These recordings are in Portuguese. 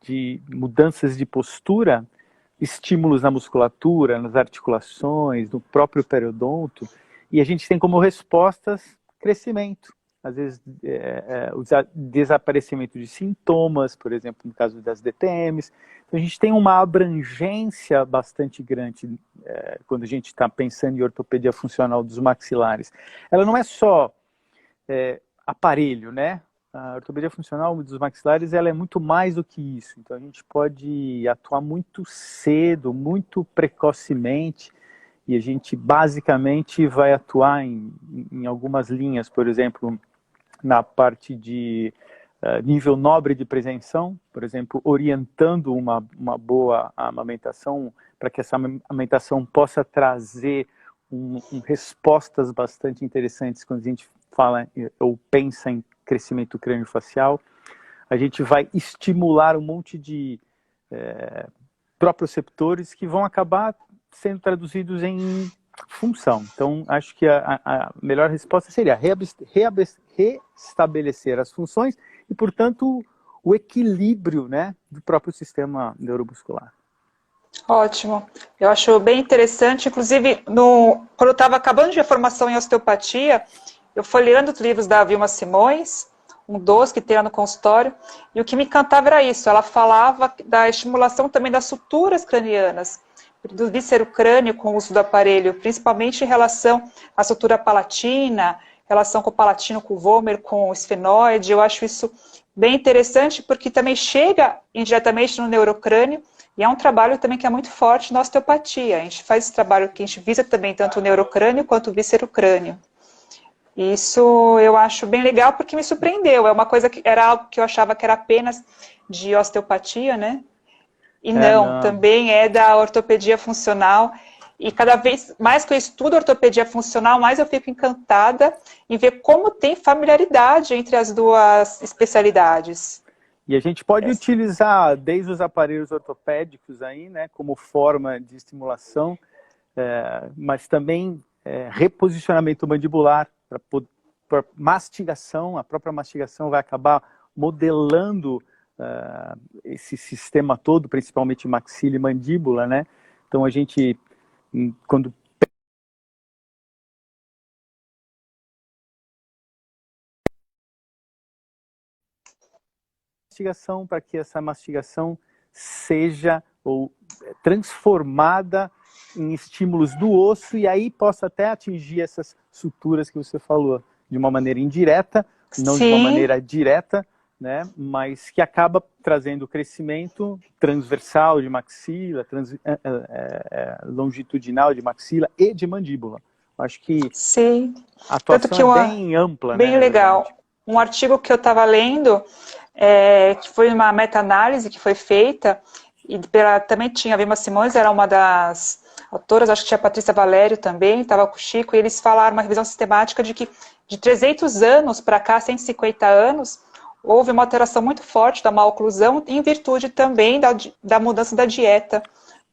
de mudanças de postura, estímulos na musculatura, nas articulações, no próprio periodonto, e a gente tem como respostas crescimento. Às vezes, o desaparecimento de sintomas, por exemplo, no caso das DTMs. Então, a gente tem uma abrangência bastante grande quando a gente está pensando em ortopedia funcional dos maxilares. Ela não é só aparelho, né? A ortopedia funcional dos maxilares, ela é muito mais do que isso. Então, a gente pode atuar muito cedo, muito precocemente, e a gente basicamente vai atuar em algumas linhas, por exemplo, na parte de nível nobre de prevenção, por exemplo, orientando uma boa amamentação, para que essa amamentação possa trazer respostas bastante interessantes quando a gente fala ou pensa em crescimento crâniofacial. A gente vai estimular um monte de proprioceptores que vão acabar sendo traduzidos em função. Então, acho que a melhor resposta seria restabelecer as funções e, portanto, o equilíbrio, né, do próprio sistema neuromuscular. Ótimo. Eu acho bem interessante. Inclusive, quando eu estava acabando de a formação em osteopatia, eu folheando os livros da Vilma Simões, um dos que tem lá no consultório, e o que me encantava era isso. Ela falava da estimulação também das suturas cranianas, do víscero-crânio com o uso do aparelho, principalmente em relação à sutura palatina, relação com o palatino, com o vômer, com o esfenoide. Eu acho isso bem interessante, porque também chega indiretamente no neurocrânio, e é um trabalho também que é muito forte na osteopatia. A gente faz esse trabalho que a gente visa também tanto o neurocrânio quanto o víscero-crânio. Isso eu acho bem legal, porque me surpreendeu. É uma coisa que era algo que eu achava que era apenas de osteopatia, né? E não, também é da ortopedia funcional. E cada vez mais que eu estudo ortopedia funcional, mais eu fico encantada em ver como tem familiaridade entre as duas especialidades. E a gente pode utilizar desde os aparelhos ortopédicos aí, né, como forma de estimulação, mas também reposicionamento mandibular para mastigação. A própria mastigação vai acabar modelando esse sistema todo, principalmente maxila e mandíbula, né? Então a gente, quando mastigação, para que essa mastigação seja transformada em estímulos do osso e aí possa até atingir essas suturas que você falou, de uma maneira indireta, não Sim. de uma maneira direta, né, mas que acaba trazendo crescimento transversal de maxila, longitudinal de maxila e de mandíbula. Acho que Sim. a atuação é bem ampla. Bem né, legal. Um artigo que eu estava lendo, que foi uma meta-análise que foi feita, e também tinha a Vilma Simões, era uma das autoras, acho que tinha a Patrícia Valério também, estava com o Chico, e eles falaram uma revisão sistemática de que de 300 anos para cá, 150 anos, houve uma alteração muito forte da maloclusão, em virtude também da mudança da dieta,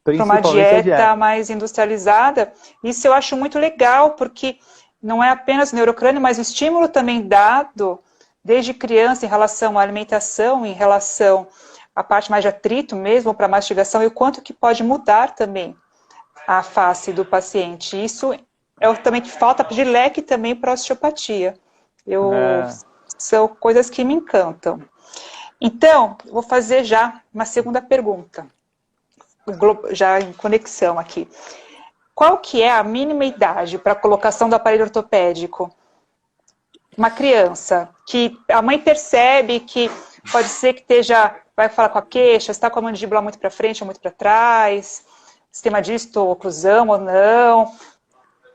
para uma dieta mais industrializada. Isso eu acho muito legal, porque não é apenas o neurocrânio, mas o estímulo também dado desde criança em relação à alimentação, em relação à parte mais de atrito mesmo, para mastigação, e o quanto que pode mudar também a face do paciente. Isso é também que falta de leque também para a osteopatia. São coisas que me encantam. Então, vou fazer já uma segunda pergunta, já em conexão aqui. Qual que é a mínima idade para a colocação do aparelho ortopédico? Uma criança que a mãe percebe que pode ser que vai falar com a queixa, está com a mandíbula muito para frente ou muito para trás, sistema disto, oclusão ou não.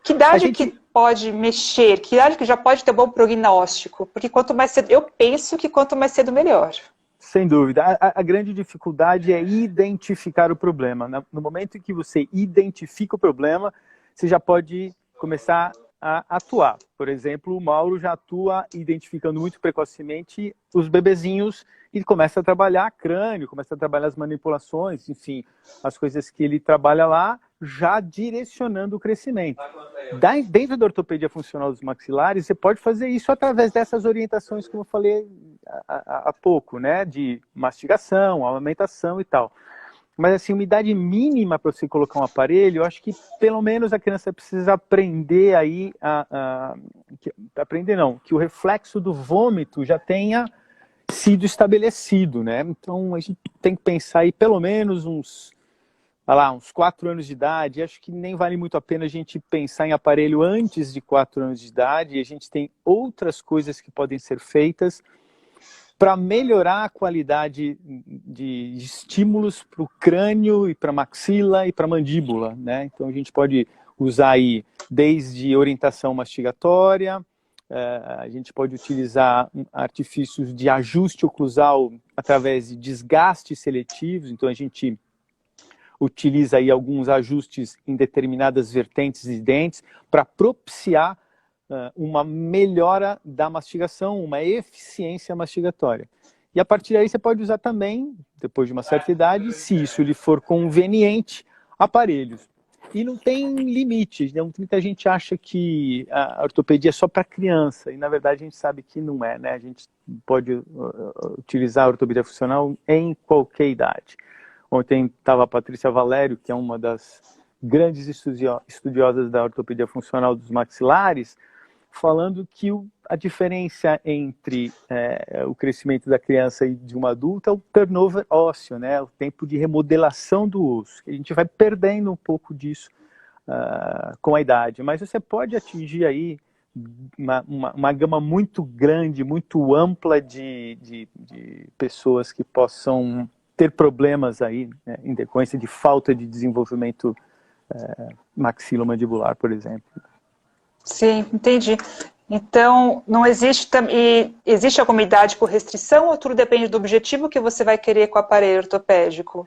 Que idade que pode mexer? Que idade que já pode ter bom prognóstico? Porque quanto mais cedo, eu penso que quanto mais cedo, melhor. Sem dúvida. A grande dificuldade é identificar o problema. No momento em que você identifica o problema, você já pode começar a atuar. Por exemplo, o Mauro já atua identificando muito precocemente os bebezinhos e começa a trabalhar crânio, começa a trabalhar as manipulações, enfim, as coisas que ele trabalha lá, já direcionando o crescimento. Dentro da ortopedia funcional dos maxilares, você pode fazer isso através dessas orientações, como eu falei há pouco, né? De mastigação, amamentação e tal. Mas, assim, uma idade mínima para você colocar um aparelho, eu acho que, pelo menos, a criança precisa aprender aí, aprender não, que o reflexo do vômito já tenha sido estabelecido, né? Então, a gente tem que pensar aí, pelo menos, uns 4 anos de idade. Acho que nem vale muito a pena a gente pensar em aparelho antes de 4 anos de idade. E a gente tem outras coisas que podem ser feitas para melhorar a qualidade de estímulos para o crânio e para a maxila e para a mandíbula, né? Então a gente pode usar aí desde orientação mastigatória, a gente pode utilizar artifícios de ajuste oclusal através de desgastes seletivos. Então a gente utiliza aí alguns ajustes em determinadas vertentes de dentes para propiciar uma melhora da mastigação, uma eficiência mastigatória. E a partir daí você pode usar também, depois de uma certa idade, se isso lhe for conveniente, aparelhos. E não tem limite, né? Muita gente acha que a ortopedia é só para criança, e na verdade a gente sabe que não é, né? A gente pode utilizar a ortopedia funcional em qualquer idade. Ontem estava a Patrícia Valério, que é uma das grandes estudiosas da ortopedia funcional dos maxilares, falando que a diferença entre o crescimento da criança e de uma adulta é o turnover ósseo, né? O tempo de remodelação do osso. A gente vai perdendo um pouco disso com a idade, mas você pode atingir aí uma gama muito grande, muito ampla de pessoas que possam ter problemas aí, né, em decorrência de falta de desenvolvimento maxilomandibular, por exemplo. Sim, entendi. Então, não existe, existe alguma idade por restrição ou tudo depende do objetivo que você vai querer com o aparelho ortopédico?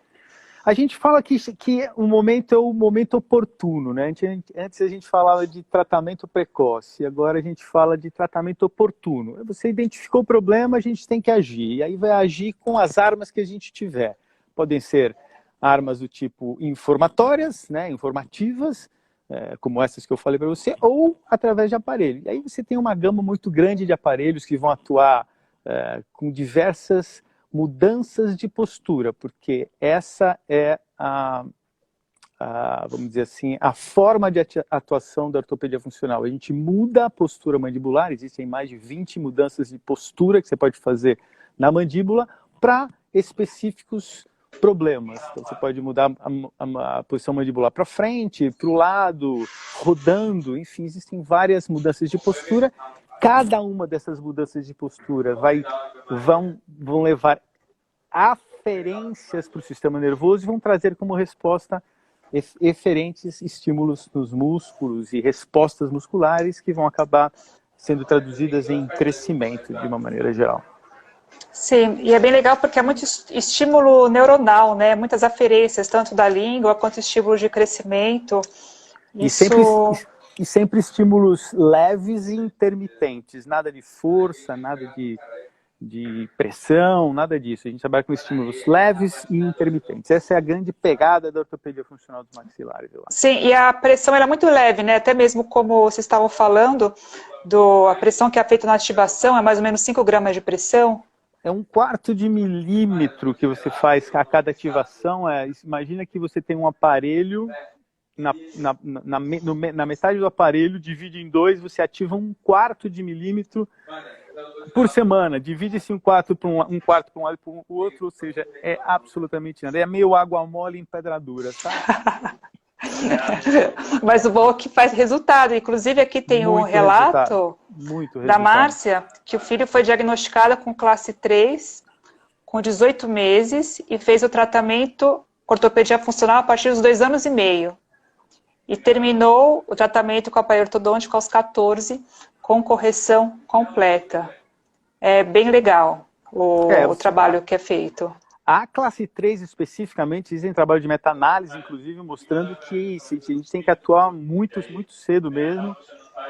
A gente fala que o momento é o momento oportuno, né? Antes a gente falava de tratamento precoce, agora a gente fala de tratamento oportuno. Você identificou o problema, a gente tem que agir. E aí vai agir com as armas que a gente tiver. Podem ser armas do tipo informatórias, né? Informativas, como essas que eu falei para você, ou através de aparelho. E aí você tem uma gama muito grande de aparelhos que vão atuar com diversas mudanças de postura, porque essa é vamos dizer assim, a forma de atuação da ortopedia funcional. A gente muda a postura mandibular, existem mais de 20 mudanças de postura que você pode fazer na mandíbula para específicos problemas. Então, você pode mudar a posição mandibular para frente, para o lado, rodando, enfim, existem várias mudanças de postura. Cada uma dessas mudanças de postura vão levar aferências para o sistema nervoso e vão trazer como resposta eferentes estímulos nos músculos e respostas musculares que vão acabar sendo traduzidas em crescimento de uma maneira geral. Sim, e é bem legal porque é muito estímulo neuronal, né? Muitas aferências, tanto da língua quanto estímulos de crescimento. E sempre estímulos leves e intermitentes, nada de força, nada de pressão, nada disso. A gente trabalha com estímulos leves e intermitentes. Essa é a grande pegada da ortopedia funcional dos maxilares, eu acho. Sim, e a pressão era muito leve, né? Até mesmo como vocês estavam falando, a pressão que é feita na ativação é mais ou menos 5 gramas de pressão. É 1/4 de milímetro que você faz a cada ativação. Imagina que você tem um aparelho, na metade do aparelho, divide em 2, você ativa 1/4 de milímetro por semana. Divide esse 1/4 para um quarto para um lado e para o outro, ou seja, é absolutamente nada. É meio água mole em pedra dura, sabe? Mas o bom é que faz resultado. Inclusive aqui tem um relato da Márcia, que o filho foi diagnosticado com classe 3, com 18 meses, e fez o tratamento com ortopedia funcional a partir dos 2 anos e meio. E terminou o tratamento com aparelho ortodôntico aos 14, com correção completa. É bem legal o trabalho que é feito. A classe 3 especificamente, existem trabalho de meta-análise, inclusive, mostrando que a gente tem que atuar muito, muito cedo mesmo,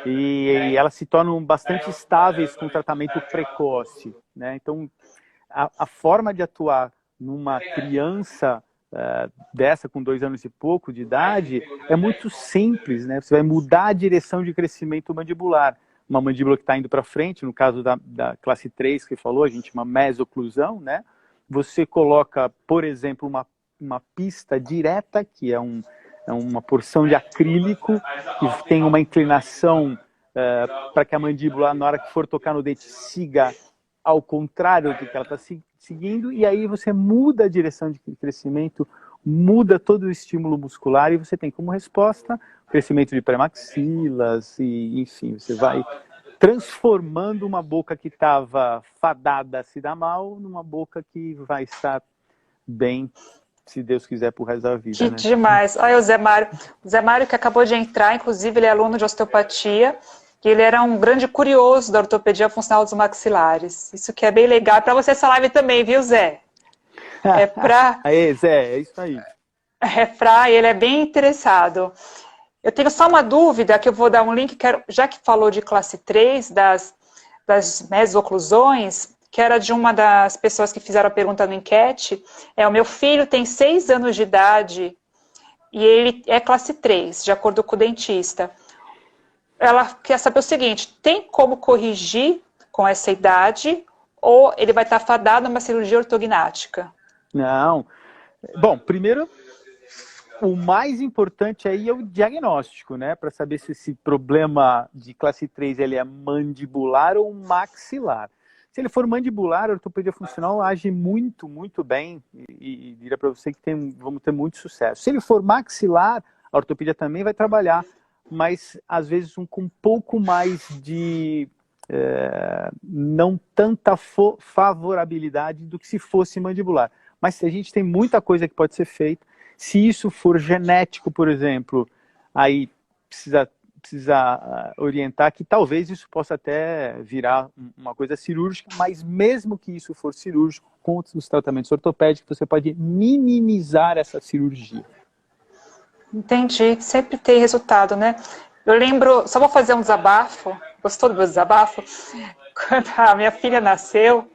e elas se tornam bastante estáveis com tratamento precoce, né? Então, a forma de atuar numa criança dessa com 2 anos e pouco de idade é muito simples, né? Você vai mudar a direção de crescimento mandibular. uma mandíbula que está indo para frente, no caso da classe 3 que falou, a gente chama mesoclusão, né? Você coloca, por exemplo, uma pista direta, que é uma porção de acrílico, que tem uma inclinação para que a mandíbula, na hora que for tocar no dente, siga ao contrário do que ela está seguindo, e aí você muda a direção de crescimento, muda todo o estímulo muscular, e você tem como resposta o crescimento de pré-maxilas, e enfim, você vai transformando uma boca que estava fadada a se dar mal, numa boca que vai estar bem, se Deus quiser, pro resto da vida. Que né? demais. Olha o Zé Mário. O Zé Mário que acabou de entrar, inclusive ele é aluno de osteopatia, que ele era um grande curioso da ortopedia funcional dos maxilares. Isso que é bem legal. Para você essa live também, viu, Zé? Aí, Zé, é isso aí. Ele é bem interessado. Eu tenho só uma dúvida, que eu vou dar um link, já que falou de classe 3, das mesoclusões, que era de uma das pessoas que fizeram a pergunta no enquete, o meu filho tem 6 anos de idade e ele é classe 3, de acordo com o dentista. Ela quer saber o seguinte, tem como corrigir com essa idade ou ele vai estar fadado a uma cirurgia ortognática? Não. Bom, primeiro, o mais importante aí é o diagnóstico, né? Para saber se esse problema de classe 3 ele é mandibular ou maxilar. Se ele for mandibular, a ortopedia funcional age muito, muito bem e diria para você que vamos ter muito sucesso. Se ele for maxilar, a ortopedia também vai trabalhar, mas às vezes com um pouco mais de não tanta favorabilidade do que se fosse mandibular. Mas a gente tem muita coisa que pode ser feita. Se isso for genético, por exemplo, aí precisa orientar que talvez isso possa até virar uma coisa cirúrgica, mas mesmo que isso for cirúrgico, com os tratamentos ortopédicos, você pode minimizar essa cirurgia. Entendi, sempre tem resultado, né? Eu lembro, só vou fazer um desabafo, gostou do meu desabafo? Quando a minha filha nasceu,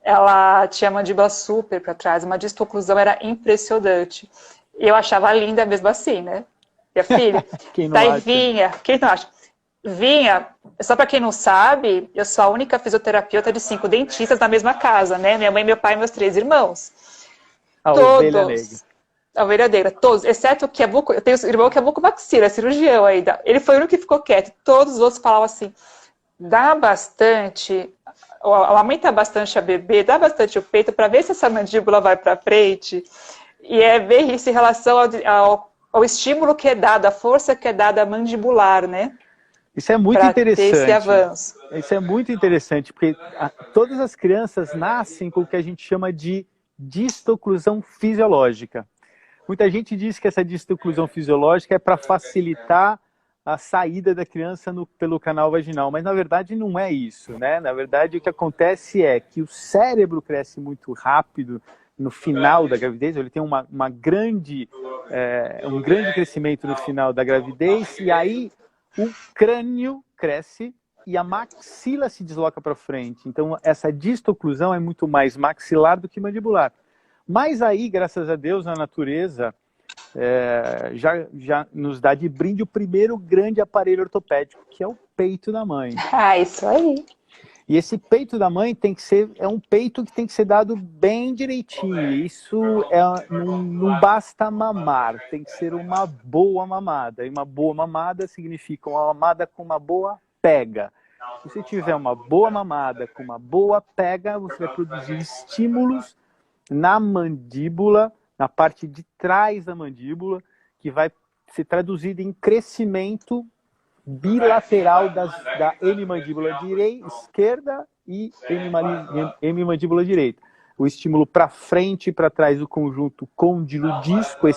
ela tinha a mandíbula super para trás, uma distoclusão era impressionante. E eu achava linda mesmo assim, né? Minha filha. Quem não Daí acha? quem não acha? Vinha, só para quem não sabe, eu sou a única fisioterapeuta de 5 dentistas na mesma casa, né? Minha mãe, meu pai e meus 3 irmãos. A ovelha negra. A ovelha negra, todos, exceto o que é buco, eu tenho um irmão que é bucomaxila, é cirurgião ainda. Ele foi o único que ficou quieto. Todos os outros falavam assim, dá bastante, aumenta bastante a bebê, dá bastante o peito para ver se essa mandíbula vai para frente. E é bem isso em relação ao estímulo que é dado, a força que é dada mandibular, né? Isso é muito interessante. Ter esse avanço. Isso é muito interessante, porque todas as crianças nascem com o que a gente chama de distoclusão fisiológica. Muita gente diz que essa distoclusão fisiológica é para facilitar a saída da criança pelo canal vaginal, mas na verdade não é isso, né? Na verdade o que acontece é que o cérebro cresce muito rápido no final da gravidez, ele tem um grande crescimento no final da gravidez, e aí o crânio cresce e a maxila se desloca para frente. Então essa distoclusão é muito mais maxilar do que mandibular. Mas aí, graças a Deus, a natureza já nos dá de brinde o primeiro grande aparelho ortopédico, que é o peito da mãe. Ah, isso aí. E esse peito da mãe é um peito que tem que ser dado bem direitinho. Isso não basta mamar, tem que ser uma boa mamada. E uma boa mamada significa uma mamada com uma boa pega. Se você tiver uma boa mamada com uma boa pega, você vai produzir estímulos na mandíbula, na parte de trás da mandíbula, que vai ser traduzido em crescimento bilateral da hemimandíbula esquerda e hemimandíbula direita. O estímulo para frente e para trás do conjunto côndilo-disco,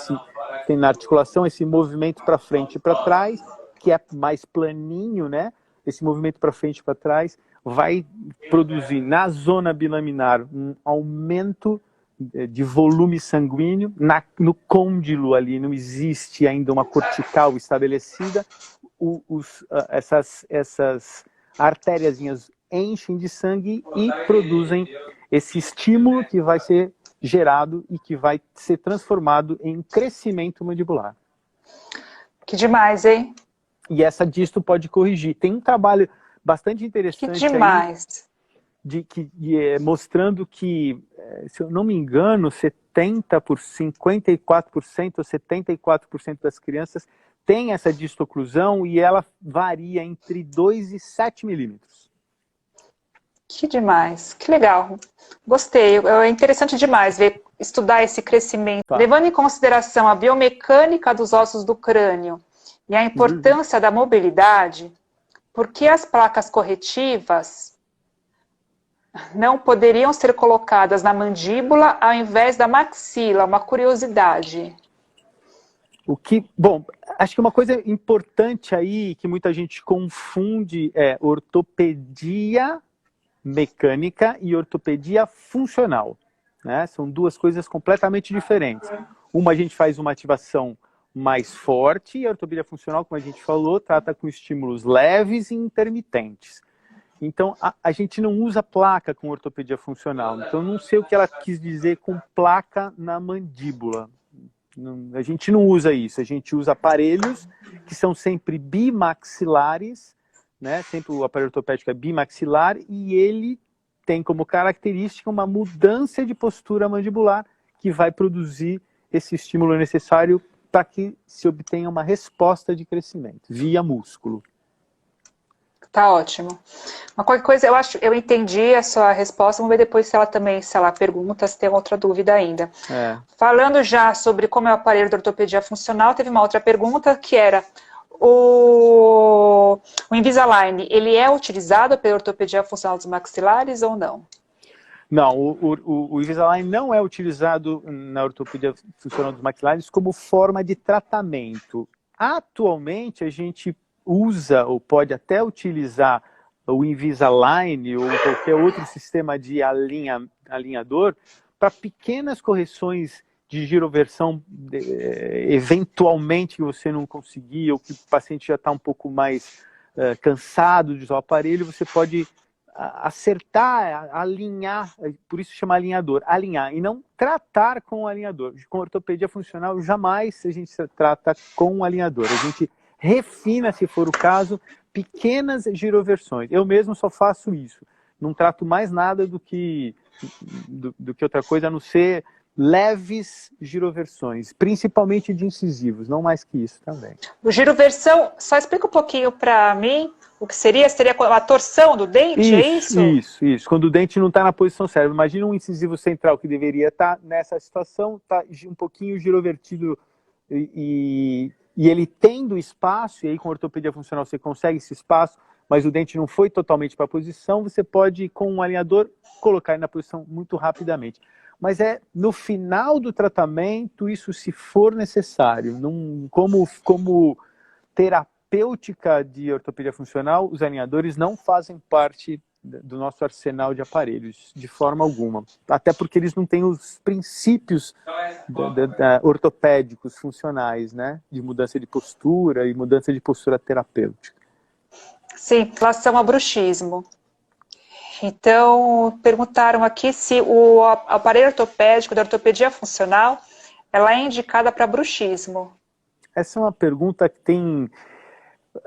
tem na articulação esse movimento para frente e para trás, que é mais planinho, né? Esse movimento para frente e para trás vai produzir na zona bilaminar um aumento de volume sanguíneo. No côndilo ali não existe ainda uma cortical estabelecida. Essas artériazinhas enchem de sangue e produzem esse estímulo que vai ser gerado e que vai ser transformado em crescimento mandibular. Que demais, hein? E essa disto pode corrigir. Tem um trabalho bastante Que interessante demais. aí, mostrando que, se eu não me engano, 54% ou 74% das crianças tem essa distoclusão e ela varia entre 2 e 7 milímetros. Que demais, que legal. Gostei, é interessante demais estudar esse crescimento. Tá. Levando em consideração a biomecânica dos ossos do crânio e a importância da mobilidade, por que as placas corretivas não poderiam ser colocadas na mandíbula ao invés da maxila? Uma curiosidade. Bom, acho que uma coisa importante aí que muita gente confunde é ortopedia mecânica e ortopedia funcional, né? São duas coisas completamente diferentes. Uma, a gente faz uma ativação mais forte, e a ortopedia funcional, como a gente falou, trata com estímulos leves e intermitentes. Então, a gente não usa placa com ortopedia funcional. Então, não sei o que ela quis dizer com placa na mandíbula. A gente não usa isso. A gente usa aparelhos que são sempre bimaxilares, né? Sempre o aparelho ortopédico é bimaxilar e ele tem como característica uma mudança de postura mandibular que vai produzir esse estímulo necessário para que se obtenha uma resposta de crescimento via músculo. Tá ótimo. Mas qualquer coisa, eu entendi a sua resposta, vamos ver depois se ela pergunta, se tem outra dúvida ainda. Falando já sobre como é o aparelho da ortopedia funcional, teve uma outra pergunta que era, o Invisalign, ele é utilizado pela ortopedia funcional dos maxilares ou não? Não, o Invisalign não é utilizado na ortopedia funcional dos maxilares como forma de tratamento. Atualmente, a gente usa ou pode até utilizar o Invisalign ou qualquer outro sistema de alinhador para pequenas correções de giroversão, eventualmente que você não conseguir ou que o paciente já está um pouco mais cansado de usar o aparelho, você pode acertar, alinhar, por isso chama alinhador, alinhar, e não tratar com o alinhador. Com ortopedia funcional, jamais a gente trata com o alinhador. A gente refina, se for o caso, pequenas giroversões. Eu mesmo só faço isso. Não trato mais nada do que outra coisa, a não ser leves giroversões, principalmente de incisivos, não mais que isso também. O giroversão, só explica um pouquinho para mim o que seria a torção do dente, é isso? Isso. Quando o dente não está na posição certa. Imagina um incisivo central que deveria estar nessa situação, está um pouquinho girovertido e ele tendo espaço, e aí com ortopedia funcional você consegue esse espaço, mas o dente não foi totalmente para a posição, você pode, com um alinhador, colocar ele na posição muito rapidamente. Mas é no final do tratamento, isso se for necessário. Como terapêutica de ortopedia funcional, os alinhadores não fazem parte do nosso arsenal de aparelhos, de forma alguma. Até porque eles não têm os princípios ortopédicos funcionais, né? De mudança de postura e mudança de postura terapêutica. Sim, em relação ao bruxismo. Então, perguntaram aqui se o aparelho ortopédico da ortopedia funcional ela é indicada para bruxismo. Essa é uma pergunta que tem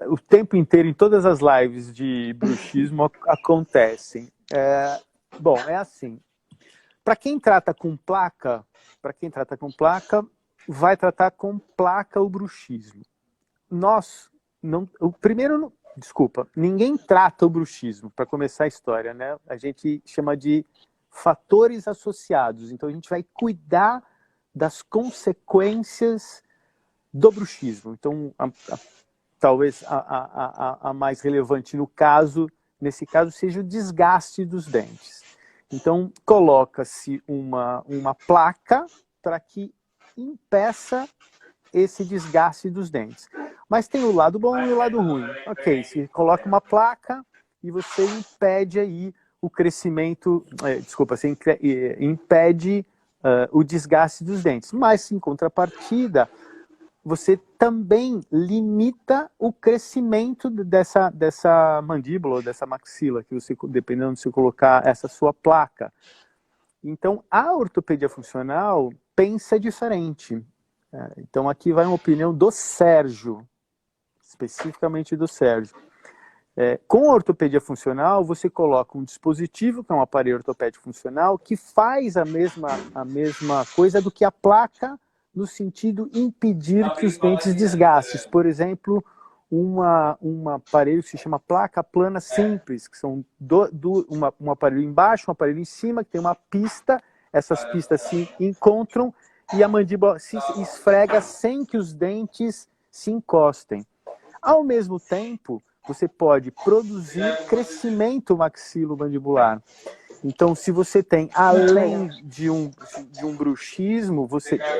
o tempo inteiro, em todas as lives de bruxismo acontecem. Bom, é assim. Para quem trata com placa, vai tratar com placa o bruxismo. Ninguém trata o bruxismo, para começar a história, né? A gente chama de fatores associados. Então a gente vai cuidar das consequências do bruxismo. Então, talvez a mais relevante nesse caso, seja o desgaste dos dentes. Então, coloca-se uma placa para que impeça esse desgaste dos dentes. Mas tem o lado bom e o lado ruim. Ok, se coloca uma placa e você impede aí o crescimento, você impede o desgaste dos dentes. Mas, em contrapartida, você também limita o crescimento dessa mandíbula, ou dessa maxila, que você, dependendo de você colocar essa sua placa. Então, a ortopedia funcional pensa diferente. Então, aqui vai uma opinião do Sérgio, especificamente do Sérgio. Com a ortopedia funcional, você coloca um dispositivo, que é um aparelho ortopédico funcional, que faz a mesma coisa do que a placa, no sentido de impedir que os dentes desgastem. Por exemplo, um aparelho que se chama placa plana simples, que são um aparelho embaixo, um aparelho em cima, que tem uma pista, essas pistas se encontram e a mandíbula se esfrega sem que os dentes se encostem. Ao mesmo tempo, você pode produzir crescimento maxilomandibular. Então, se você tem, além de um bruxismo,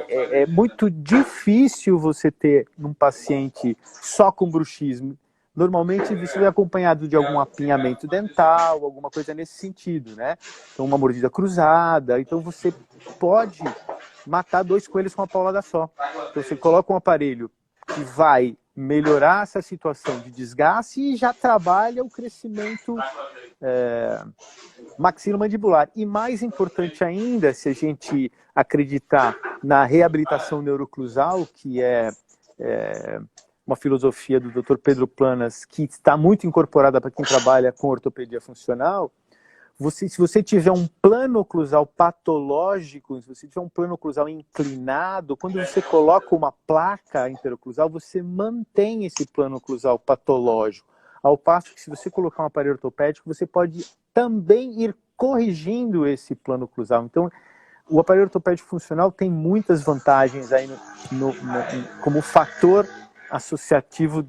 é muito difícil você ter um paciente só com bruxismo. Normalmente, você é acompanhado de algum apinhamento dental, alguma coisa nesse sentido, né? Então, uma mordida cruzada. Então, você pode matar 2 coelhos com uma paulada só. Então, você coloca um aparelho que vai melhorar essa situação de desgaste e já trabalha o crescimento maxilomandibular. E mais importante ainda, se a gente acreditar na reabilitação neuroclusal, que é uma filosofia do Dr. Pedro Planas, que está muito incorporada para quem trabalha com ortopedia funcional, se você tiver um plano oclusal patológico, se você tiver um plano oclusal inclinado, quando você coloca uma placa interoclusal, você mantém esse plano oclusal patológico. Ao passo que se você colocar um aparelho ortopédico, você pode também ir corrigindo esse plano oclusal. Então, o aparelho ortopédico funcional tem muitas vantagens aí como fator associativo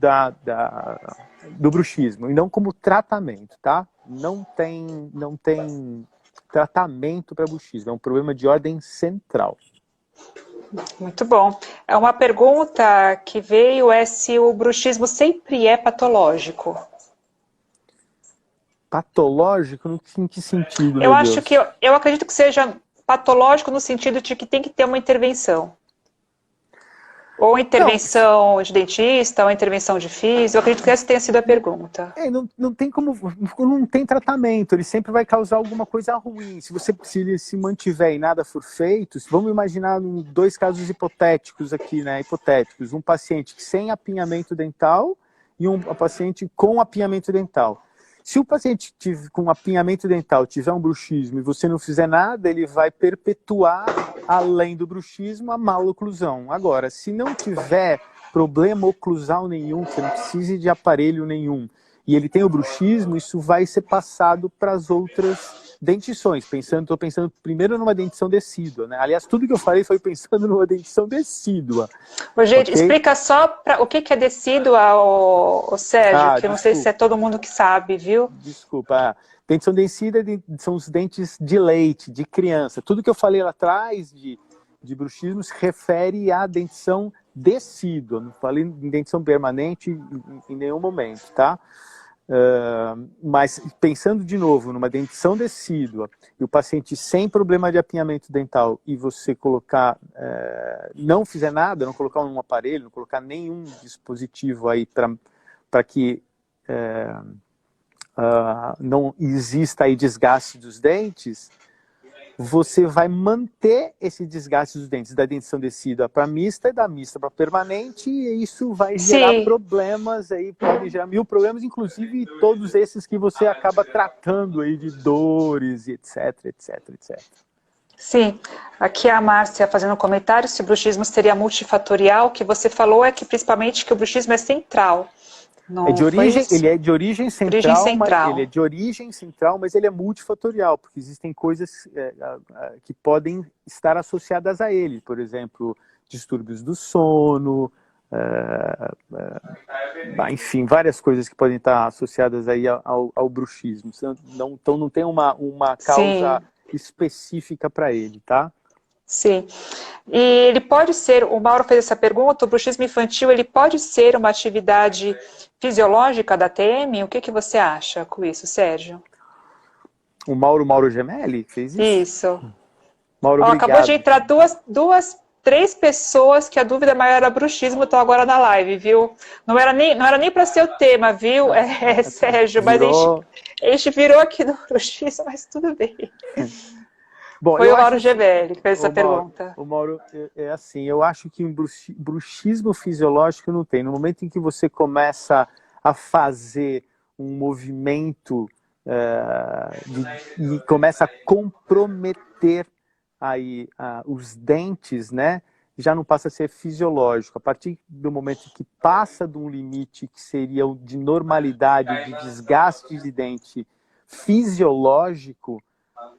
do bruxismo, e não como tratamento, tá? Não tem tratamento para bruxismo, é um problema de ordem central. Muito bom. É uma pergunta que veio, se o bruxismo sempre é patológico. Patológico? Em que sentido, Eu meu acho Deus? que eu acredito que seja patológico no sentido de que tem que ter uma intervenção. Ou intervenção de dentista, ou intervenção de físio. Eu acredito que essa tenha sido a pergunta. Não tem como, não tem tratamento, ele sempre vai causar alguma coisa ruim. Se ele se mantiver e nada for feito, vamos imaginar 2 casos hipotéticos aqui, né? Hipotéticos. Um paciente sem apinhamento dental e um paciente com apinhamento dental. Se o paciente com apinhamento dental tiver um bruxismo e você não fizer nada, ele vai perpetuar, além do bruxismo, a maloclusão. Agora, se não tiver problema oclusal nenhum, que não precise de aparelho nenhum, e ele tem o bruxismo, isso vai ser passado para as outras dentições. Estou pensando primeiro numa dentição decídua, né? Aliás, tudo que eu falei foi pensando numa dentição decídua. Ô, gente, okay? Explica só o que é decídua, o Sérgio, que eu não sei se é todo mundo que sabe, viu? Desculpa. Dentição decídua são os dentes de leite, de criança. Tudo que eu falei lá atrás de bruxismo se refere à dentição decídua. Não falei em dentição permanente em nenhum momento, tá? Mas pensando de novo numa dentição decídua e o paciente sem problema de apinhamento dental e você colocar, não fizer nada, não colocar um aparelho, não colocar nenhum dispositivo aí para que não exista aí desgaste dos dentes, você vai manter esse desgaste dos dentes da dentição decídua para mista e da mista para permanente, e isso vai gerar problemas aí, pode gerar 1000 problemas, inclusive todos esses que você acaba tratando aí de dores, etc, etc, etc. Sim, aqui a Márcia fazendo um comentário, se o bruxismo seria multifatorial, o que você falou é que principalmente que o bruxismo é central. Ele é de origem central, ele é de origem central, mas ele é multifatorial, porque existem coisas que podem estar associadas a ele, por exemplo, distúrbios do sono, enfim, várias coisas que podem estar associadas aí ao bruxismo. Então não tem uma causa específica para ele, tá? Sim. E ele pode ser, o Mauro fez essa pergunta, o bruxismo infantil, ele pode ser uma atividade fisiológica da TM? O que você acha com isso, Sérgio? O Mauro Gemelli fez isso? Isso. Mauro, obrigado. Acabou de entrar três pessoas que a dúvida maior era bruxismo, estão agora na live, viu? Não era nem para ser o tema, viu, Sérgio? Mas a gente virou aqui no bruxismo, mas tudo bem. Bom, foi o Mauro Gemelli que fez essa pergunta. O Mauro, assim, eu acho que um bruxismo fisiológico não tem. No momento em que você começa a fazer um movimento e começa a comprometer aí os dentes, né? Já não passa a ser fisiológico. A partir do momento que passa de um limite que seria o de normalidade, de desgaste de dente fisiológico,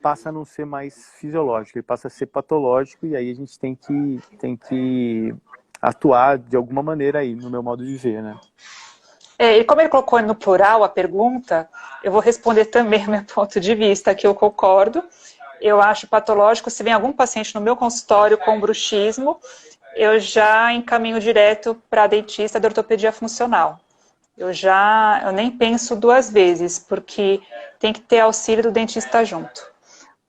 passa a não ser mais fisiológico, ele passa a ser patológico, e aí a gente tem que atuar de alguma maneira aí, no meu modo de ver, né? E como ele colocou no plural a pergunta, eu vou responder também o meu ponto de vista, que eu concordo. Eu acho patológico, se vem algum paciente no meu consultório com bruxismo, eu já encaminho direto para a dentista de ortopedia funcional. Eu nem penso duas vezes, porque tem que ter auxílio do dentista junto.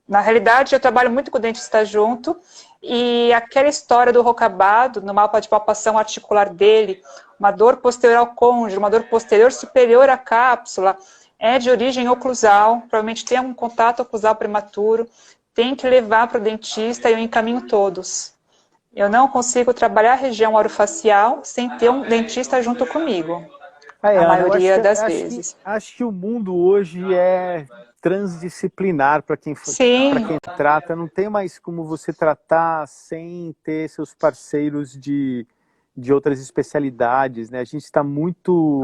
Na realidade, eu trabalho muito com o dentista junto, e aquela história do rocabado, no mapa de palpação articular dele, uma dor posterior ao côndilo, uma dor posterior superior à cápsula, é de origem oclusal, provavelmente tem um contato oclusal prematuro, tem que levar para o dentista e eu encaminho todos. Eu não consigo trabalhar a região orofacial sem ter um dentista junto comigo, a maioria das vezes. Acho que o mundo hoje é transdisciplinar para quem trata. Não tem mais como você tratar sem ter seus parceiros de outras especialidades, né? A gente está muito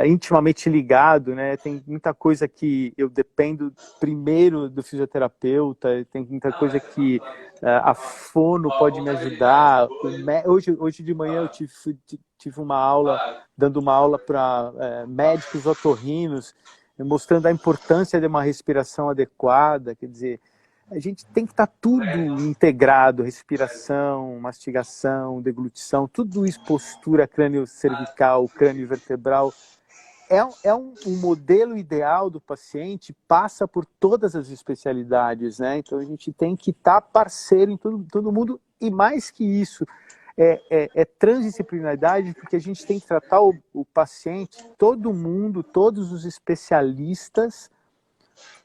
intimamente ligado, né? Tem muita coisa que eu dependo primeiro do fisioterapeuta, tem muita coisa que a fono pode me ajudar. Hoje de manhã eu tive uma aula, dando uma aula para médicos otorrinos, mostrando a importância de uma respiração adequada. Quer dizer, a gente tem que estar tudo integrado, respiração, mastigação, deglutição, tudo isso, postura crânio-cervical, crânio-vertebral. É um modelo ideal do paciente, passa por todas as especialidades, né? Então a gente tem que estar parceiro em todo mundo, e mais que isso, é transdisciplinaridade, porque a gente tem que tratar o paciente, todo mundo, todos os especialistas,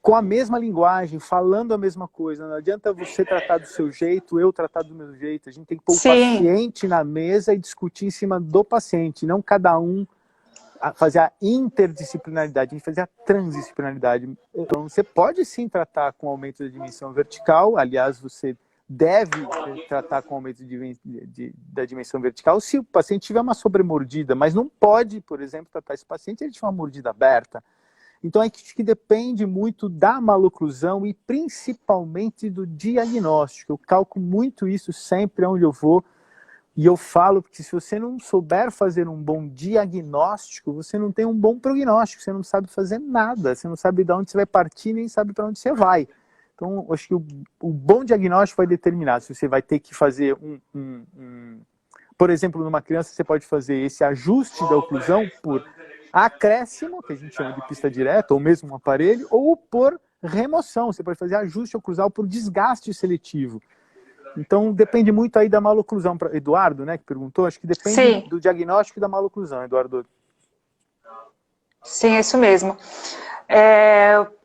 com a mesma linguagem, falando a mesma coisa. Não adianta você tratar do seu jeito, eu tratar do meu jeito. A gente tem que pôr o paciente na mesa e discutir em cima do paciente, não cada um fazer a interdisciplinaridade, a gente fazer a transdisciplinaridade. Então, você pode sim tratar com aumento da dimensão vertical, aliás, você deve tratar com aumento da dimensão vertical se o paciente tiver uma sobremordida, mas não pode, por exemplo, tratar esse paciente se ele tiver uma mordida aberta. Então, é que depende muito da maloclusão e principalmente do diagnóstico. Eu calco muito isso sempre onde eu vou, e eu falo que se você não souber fazer um bom diagnóstico, você não tem um bom prognóstico, você não sabe fazer nada, você não sabe de onde você vai partir, nem sabe para onde você vai. Então, eu acho que o bom diagnóstico vai determinar se você vai ter que fazer por exemplo, numa criança você pode fazer esse ajuste da oclusão por acréscimo, que a gente chama de pista direta, ou mesmo um aparelho, ou por remoção. Você pode fazer ajuste oclusal por desgaste seletivo. Então, depende muito aí da maloclusão. Eduardo, né, que perguntou, acho que depende do diagnóstico e da maloclusão, Eduardo. Sim, é isso mesmo.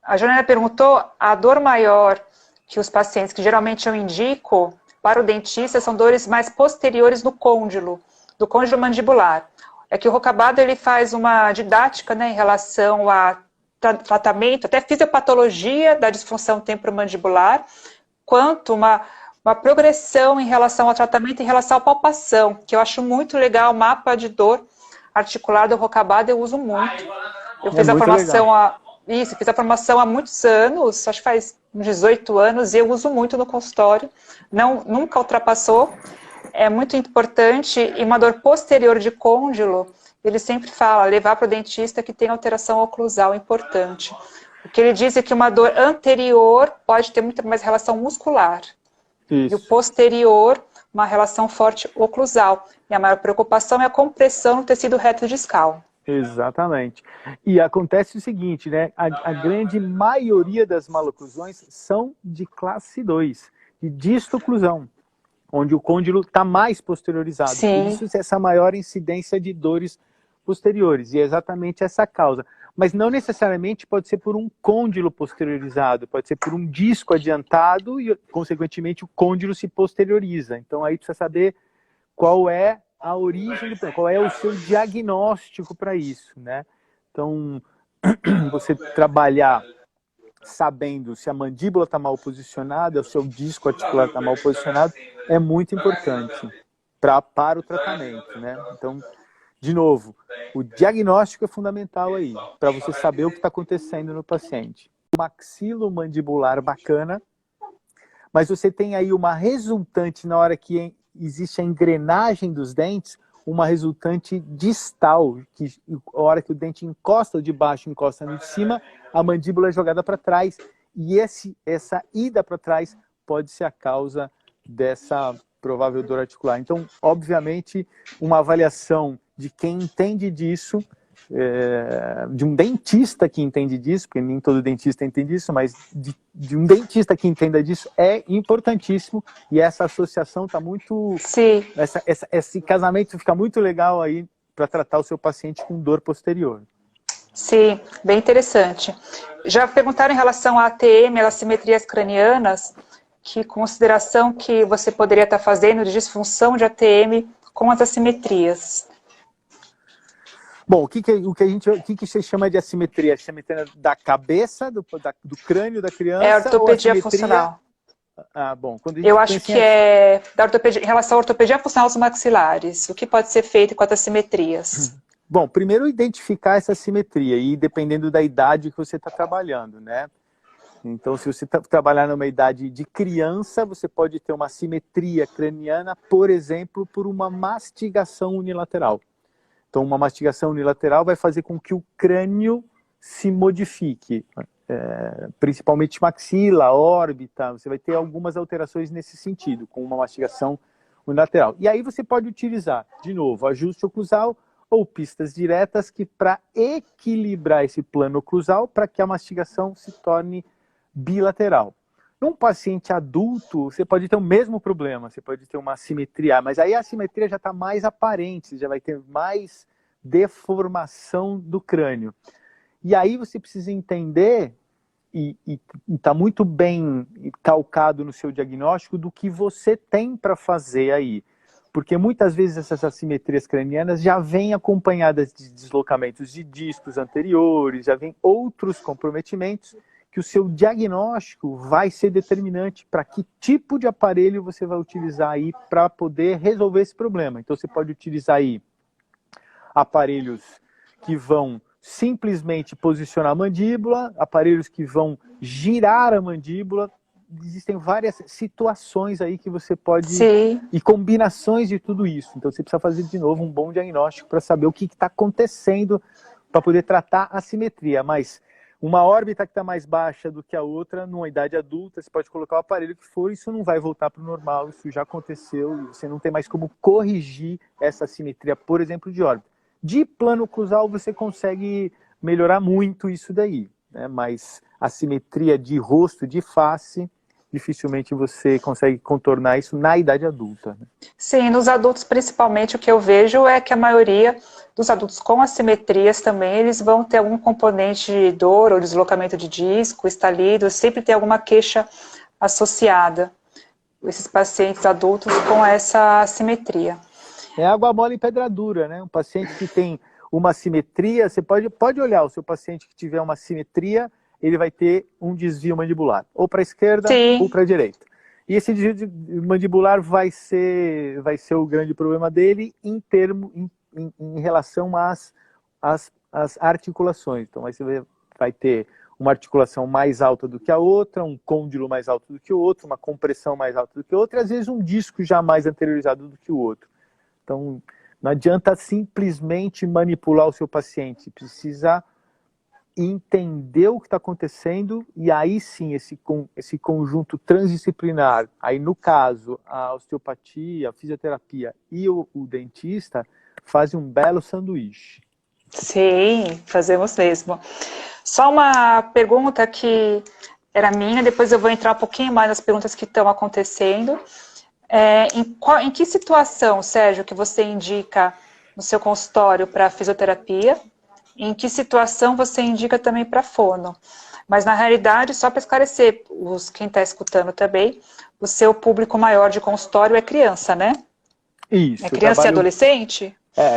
A Joana perguntou, a dor maior que os pacientes, que geralmente eu indico para o dentista, são dores mais posteriores no côndilo, do côndilo mandibular. É que o Rocabado ele faz uma didática, né, em relação a tratamento, até fisiopatologia da disfunção temporomandibular, quanto uma progressão em relação ao tratamento, em relação à palpação, que eu acho muito legal. O mapa de dor articular do Rocabado eu uso muito. Eu fiz a formação fiz a formação há muitos anos, acho que faz uns 18 anos, e eu uso muito no consultório, nunca ultrapassou. É muito importante, e uma dor posterior de côndilo, ele sempre fala, levar para o dentista que tem alteração oclusal importante. O que ele diz é que uma dor anterior pode ter muito mais relação muscular. Isso. E o posterior, uma relação forte oclusal. E a maior preocupação é a compressão no tecido reto discal. Exatamente. E acontece o seguinte, né? A grande maioria das maloclusões são de classe 2, de distoclusão, onde o côndilo está mais posteriorizado. Sim. Por isso essa maior incidência de dores posteriores, e é exatamente essa a causa. Mas não necessariamente pode ser por um côndilo posteriorizado, pode ser por um disco adiantado e, consequentemente, o côndilo se posterioriza. Então aí precisa saber qual é a origem do problema, qual é o seu diagnóstico para isso, né? Então, você trabalhar sabendo se a mandíbula está mal posicionada, o seu disco articular está mal posicionado, é muito importante para o tratamento, né? Então, de novo, o diagnóstico é fundamental aí, para você saber o que está acontecendo no paciente. Maxilomandibular bacana, mas você tem aí uma resultante na hora que existe a engrenagem dos dentes, uma resultante distal, que a hora que o dente encosta de baixo, encosta no de cima, a mandíbula é jogada para trás, e essa ida para trás pode ser a causa dessa provável dor articular. Então, obviamente, uma avaliação de quem entende disso, de um dentista que entende disso, porque nem todo dentista entende disso, mas de um dentista que entenda disso é importantíssimo, e essa associação está muito... Sim. Esse casamento fica muito legal aí para tratar o seu paciente com dor posterior. Sim, bem interessante. Já perguntaram em relação à ATM, às assimetrias cranianas, que consideração que você poderia estar fazendo de disfunção de ATM com as assimetrias? Bom, o que você chama de assimetria? Assimetria da cabeça, do crânio da criança? É ortopedia ou funcional. Ah, bom. Eu acho que é da ortopedia, em relação à ortopedia funcional dos maxilares. O que pode ser feito com as assimetrias? Bom, primeiro identificar essa assimetria e dependendo da idade que você está trabalhando, né? Então, se você trabalhar numa idade de criança, você pode ter uma assimetria craniana, por exemplo, por uma mastigação unilateral. Então, uma mastigação unilateral vai fazer com que o crânio se modifique, principalmente maxila, órbita, você vai ter algumas alterações nesse sentido, com uma mastigação unilateral. E aí você pode utilizar, de novo, ajuste oclusal ou pistas diretas que para equilibrar esse plano oclusal, para que a mastigação se torne bilateral. Num paciente adulto, você pode ter o mesmo problema, você pode ter uma assimetria, mas aí a assimetria já está mais aparente, você já vai ter mais deformação do crânio. E aí você precisa entender, e está muito bem calcado no seu diagnóstico, do que você tem para fazer aí. Porque muitas vezes essas assimetrias cranianas já vêm acompanhadas de deslocamentos de discos anteriores, já vêm outros comprometimentos, que o seu diagnóstico vai ser determinante para que tipo de aparelho você vai utilizar aí para poder resolver esse problema. Então você pode utilizar aí aparelhos que vão simplesmente posicionar a mandíbula, aparelhos que vão girar a mandíbula. Existem várias situações aí que você pode... Sim. E combinações de tudo isso. Então você precisa fazer de novo um bom diagnóstico para saber o que está acontecendo para poder tratar a assimetria. Mas uma órbita que está mais baixa do que a outra, numa idade adulta, você pode colocar o aparelho que for, isso não vai voltar para o normal, isso já aconteceu, e você não tem mais como corrigir essa assimetria, por exemplo, de órbita. De plano oclusal, você consegue melhorar muito isso daí, né? Mas assimetria de rosto, de face, dificilmente você consegue contornar isso na idade adulta, né? Sim, nos adultos principalmente o que eu vejo é que a maioria dos adultos com assimetrias também, eles vão ter algum componente de dor ou deslocamento de disco, estalido, sempre tem alguma queixa associada, esses pacientes adultos com essa assimetria. É água mole em pedra dura, né? Um paciente que tem uma assimetria, você pode olhar o seu paciente que tiver uma assimetria, ele vai ter um desvio mandibular, ou para a esquerda ou para a direita. E esse desvio mandibular vai ser o grande problema dele em relação às articulações. Então, aí você vai ter uma articulação mais alta do que a outra, um côndilo mais alto do que o outro, uma compressão mais alta do que o outro, e às vezes um disco já mais anteriorizado do que o outro. Então, não adianta simplesmente manipular o seu paciente, precisa entender o que está acontecendo e aí sim esse conjunto transdisciplinar, aí no caso a osteopatia, a fisioterapia e o dentista fazem um belo sanduíche. Sim, fazemos mesmo. Só uma pergunta que era minha, depois eu vou entrar um pouquinho mais nas perguntas que estão acontecendo. Em que situação, Sérgio, que você indica no seu consultório para fisioterapia? Em que situação você indica também para fono? Mas, na realidade, só para esclarecer, quem está escutando também, o seu público maior de consultório é criança, né? Isso. É criança e adolescente?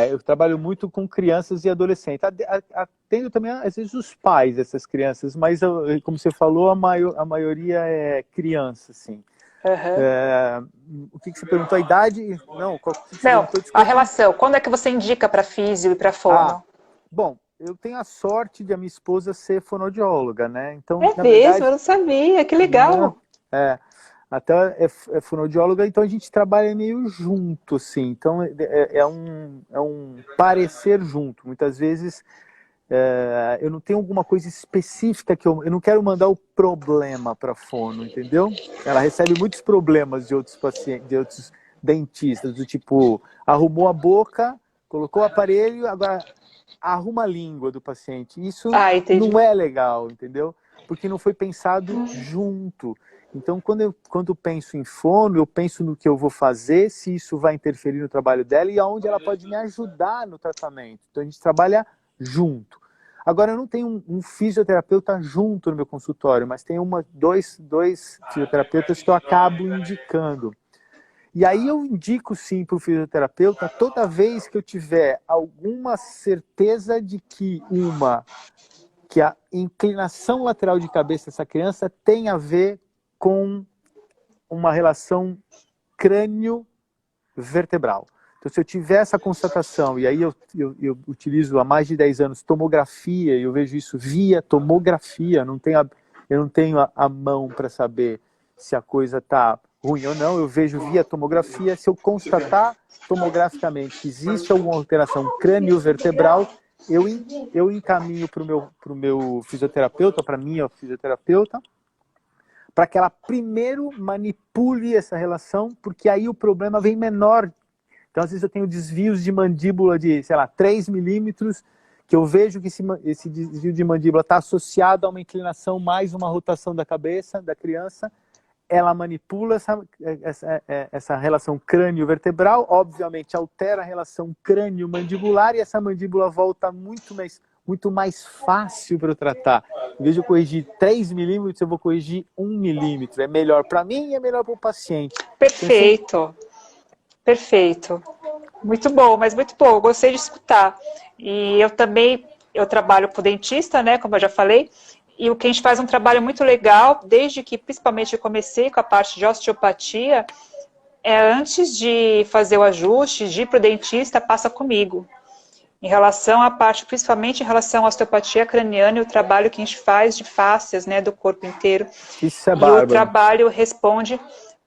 Eu trabalho muito com crianças e adolescentes. Atendo também, às vezes, os pais dessas crianças, mas, como você falou, a maioria é criança, assim. O que você perguntou? A idade? Não, qual que você Não, perguntou? a Desculpa. relação. Quando é que você indica para físio e para fono? Bom, eu tenho a sorte de a minha esposa ser fonoaudióloga, né? Então, É na mesmo? verdade, Eu não sabia. Que não, legal. até é fonoaudióloga, então a gente trabalha meio junto, assim. Então, é um parecer junto. Muitas vezes, eu não tenho alguma coisa específica que eu não quero mandar o problema para a fono, entendeu? Ela recebe muitos problemas de outros pacientes, de outros dentistas, do tipo, arrumou a boca, colocou o aparelho, agora arruma a língua do paciente. Isso Entendi. não é legal, entendeu? Porque não foi pensado junto. Então, quando eu penso em fono, eu penso no que eu vou fazer, se isso vai interferir no trabalho dela e aonde ela pode me ajudar no tratamento. Então, a gente trabalha junto. Agora, eu não tenho um fisioterapeuta junto no meu consultório, mas tem dois fisioterapeutas que eu acabo indicando. E aí eu indico sim para o fisioterapeuta toda vez que eu tiver alguma certeza de que a inclinação lateral de cabeça dessa criança tem a ver com uma relação crânio-vertebral. Então, se eu tiver essa constatação, e aí eu utilizo há mais de 10 anos tomografia, e eu vejo isso via tomografia, eu não tenho a mão para saber se a coisa está ruim ou não, eu vejo via tomografia. Se eu constatar tomograficamente que existe alguma alteração crânio-vertebral, eu encaminho para o meu fisioterapeuta, para a minha fisioterapeuta, para que ela primeiro manipule essa relação, porque aí o problema vem menor. Então, às vezes eu tenho desvios de mandíbula de, 3 milímetros, que eu vejo que esse desvio de mandíbula está associado a uma inclinação mais uma rotação da cabeça da criança. Ela manipula essa relação crânio-vertebral, obviamente altera a relação crânio-mandibular e essa mandíbula volta muito mais fácil para eu tratar. Em vez de eu corrigir 3 milímetros, eu vou corrigir 1 milímetro. É melhor para mim e é melhor para o paciente. Perfeito. Perfeito. Muito bom, mas muito bom. Eu gostei de escutar. E eu trabalho com dentista, né, como eu já falei, e o que a gente faz um trabalho muito legal, desde que principalmente eu comecei com a parte de osteopatia, antes de fazer o ajuste, de ir para o dentista, passa comigo. Em relação à parte, principalmente em relação à osteopatia craniana e o trabalho que a gente faz de fáscias, né, do corpo inteiro. Isso é e bárbaro. O trabalho responde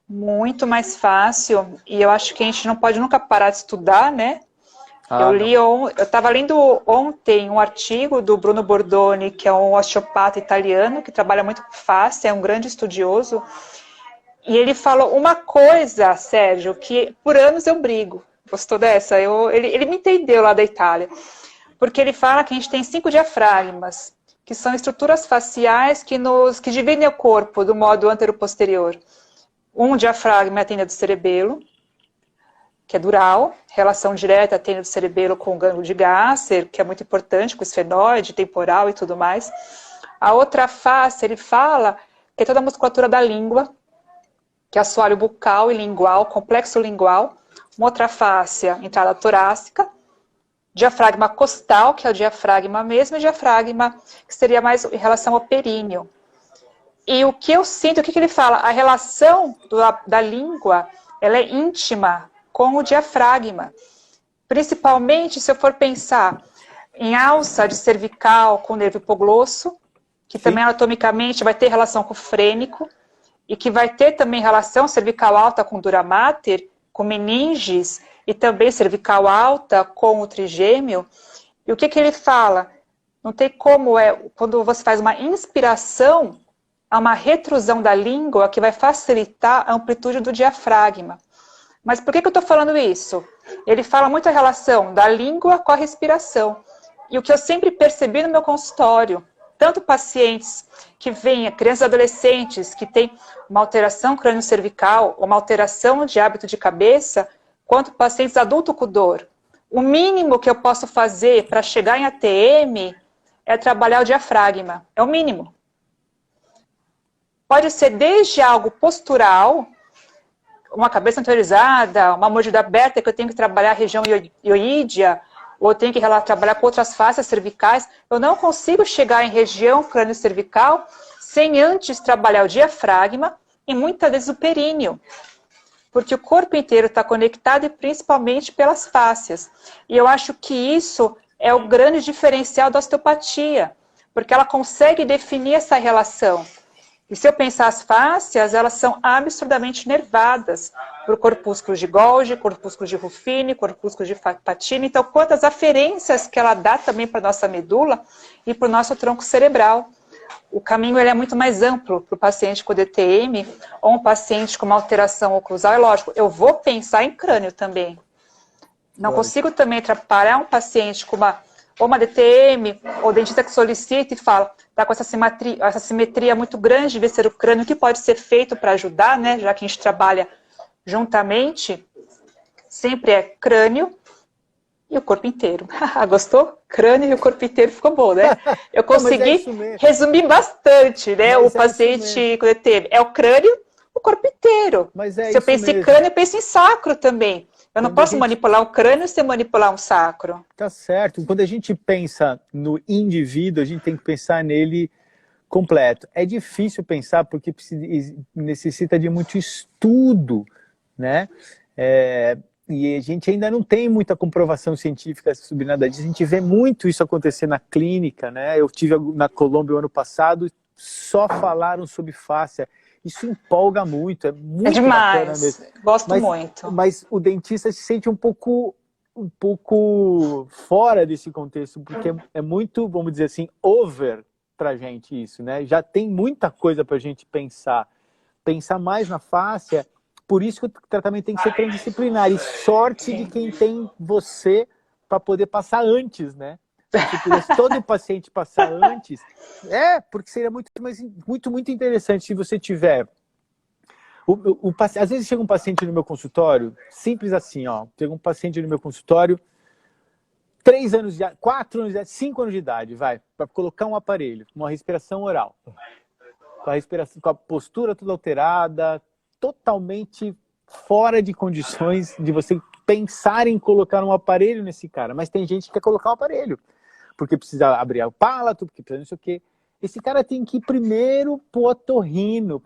muito mais fácil, e eu acho que a gente não pode nunca parar de estudar, né? Eu estava lendo ontem um artigo do Bruno Bordoni, que é um osteopata italiano, que trabalha muito com face, é um grande estudioso, e ele falou uma coisa, Sérgio, que por anos eu brigo. Gostou dessa? Ele me entendeu lá da Itália, porque ele fala que a gente tem 5 diafragmas, que são estruturas faciais que dividem o corpo do modo antero-posterior. Um diafragma é a tenda do cerebelo, que é dural, relação direta a tenda do cerebelo com o gânglio de Gasser, que é muito importante, com o esfenoide, temporal e tudo mais. A outra face, ele fala que é toda a musculatura da língua, que é assoalho bucal e lingual, complexo lingual. Uma outra face, a entrada torácica. Diafragma costal, que é o diafragma mesmo, e diafragma que seria mais em relação ao períneo. E o que eu sinto, o que ele fala? A relação da língua, ela é íntima com o diafragma. Principalmente se eu for pensar em alça de cervical com o nervo hipoglosso, que também anatomicamente vai ter relação com o frênico, e que vai ter também relação cervical alta com dura mater, com meninges, e também cervical alta com o trigêmeo. E o que ele fala? Não tem como, quando você faz uma inspiração, há uma retrusão da língua que vai facilitar a amplitude do diafragma. Mas por que eu estou falando isso? Ele fala muito a relação da língua com a respiração. E o que eu sempre percebi no meu consultório, tanto pacientes que vêm, crianças e adolescentes, que têm uma alteração crânio-cervical, uma alteração de hábito de cabeça, quanto pacientes adultos com dor. O mínimo que eu posso fazer para chegar em ATM é trabalhar o diafragma. É o mínimo. Pode ser desde algo postural, uma cabeça anteriorizada, uma mordida aberta, que eu tenho que trabalhar a região ioídea, ou eu tenho que trabalhar com outras faces cervicais, eu não consigo chegar em região crânio-cervical sem antes trabalhar o diafragma e muitas vezes o períneo, porque o corpo inteiro está conectado e principalmente pelas fáscias. E eu acho que isso é o grande diferencial da osteopatia, porque ela consegue definir essa relação. E se eu pensar as fáscias, elas são absurdamente nervadas por corpúsculos de Golgi, corpúsculos de Ruffini, corpúsculos de Patini. Então, quantas aferências que ela dá também para a nossa medula e para o nosso tronco cerebral. O caminho ele é muito mais amplo para o paciente com DTM ou um paciente com uma alteração oclusal. É lógico, eu vou pensar em crânio também. Não consigo também atrapalhar um paciente com uma DTM, ou dentista que solicita e fala, está com essa simetria muito grande de ver o crânio, o que pode ser feito para ajudar, né? Já que a gente trabalha juntamente, sempre é crânio e o corpo inteiro. Gostou? Crânio e o corpo inteiro ficou bom, né? Eu consegui resumir bastante, né? O paciente com DTM é o crânio, o corpo inteiro. Se eu penso em crânio, eu penso em sacro também. Eu não posso manipular o crânio sem manipular um sacro. Tá certo. Quando a gente pensa no indivíduo, a gente tem que pensar nele completo. É difícil pensar porque necessita de muito estudo, né? E a gente ainda não tem muita comprovação científica sobre nada disso. A gente vê muito isso acontecer na clínica, né? Eu tive na Colômbia o ano passado, só falaram sobre fáscia. Isso empolga muito, é muito demais, mesmo. Gosto muito. Mas o dentista se sente um pouco fora desse contexto, porque é muito, vamos dizer assim, over pra gente isso, né? Já tem muita coisa pra gente pensar mais na fáscia, por isso que o tratamento tem que ser transdisciplinar, e sorte de quem tem você para poder passar antes, né? Se pudesse todo paciente passar antes, porque seria muito interessante se você tiver. Às vezes chega um paciente no meu consultório, simples assim, ó. Chega um paciente no meu consultório, 3 anos de idade, 4 anos de idade, 5 anos de idade, para colocar um aparelho, uma respiração oral. Com a postura toda alterada, totalmente fora de condições de você pensar em colocar um aparelho nesse cara. Mas tem gente que quer colocar um aparelho, porque precisa abrir o palato, porque precisa não sei o quê. Esse cara tem que ir primeiro pro otorrino